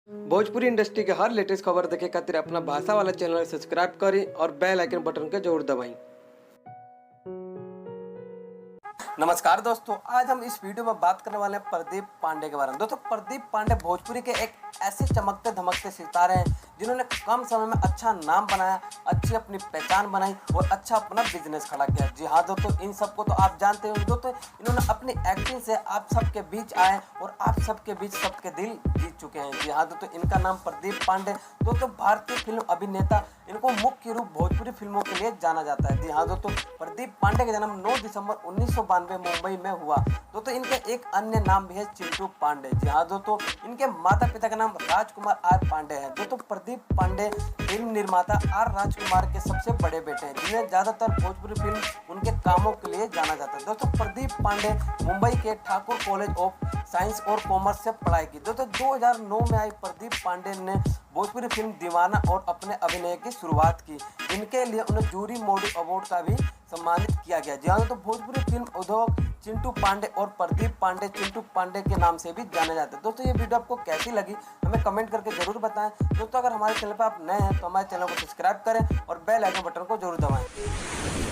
Bhojpuri industry के हर latest खबर देखे खातिर अपना भाषा वाला चैनल सब्सक्राइब करी और बेल आइकन बटन के जरूर दबाई। नमस्कार दोस्तों, आज हम इस वीडियो में बात करने वाले हैं प्रदीप पांडे के बारे में। दोस्तों, प्रदीप पांडे भोजपुरी के एक ऐसे चमकते धमकते सितारे हैं जिन्होंने कम समय में अच्छा नाम बनाया, अच्छी अपनी पहचान बनाई और अच्छा अपना बिजनेस खड़ा किया। जी हाँ दोस्तों, इन सबको तो आप जानते हो। दोस्तों, इन्होंने अपनी एक्टिंग से आप सबके बीच आए और आप सबके बीच सबके दिल जीत चुके हैं। जी हाँ दोस्तों, इनका नाम प्रदीप पांडे। दोस्तों, भारतीय फिल्म अभिनेता, इनको मुख्य रूप भोजपुरी फिल्मों के लिए जाना जाता है। जी हाँ दोस्तों, प्रदीप पांडे का जन्म 9 दिसंबर 1992 मुंबई में हुआ। दोस्तों, इनके एक अन्य नाम भी है चिंटू पांडे। जी हाँ दोस्तों, इनके माता पिता का नाम राजकुमार आर पांडे है। दोस्तों, प्रदीप पांडे फिल्म निर्माता आर राजकुमार के सबसे बड़े बेटे हैं, जिन्हें ज्यादातर भोजपुरी फिल्म उनके कामों के लिए जाना जाता है। दोस्तों, प्रदीप पांडे मुंबई के ठाकुर कॉलेज ऑफ साइंस और कॉमर्स से पढ़ाई की। दोस्तों, 2009 में आई प्रदीप पांडे ने भोजपुरी फिल्म दीवाना और अपने अभिनय की शुरुआत की। इनके लिए उन्हें जूरी मोडी अवार्ड का भी सम्मानित किया गया। जहाँ तो भोजपुरी फिल्म उद्योग चिंटू पांडे और प्रदीप पांडे चिंटू पांडे के नाम से भी जाने जाते हैं। दोस्तों, ये वीडियो आपको कैसी लगी हमें कमेंट करके जरूर बताएं। दोस्तों, अगर हमारे चैनल पर आप नए हैं तो हमारे चैनल को सब्सक्राइब करें और बेल आइकन बटन को जरूर दबाएं।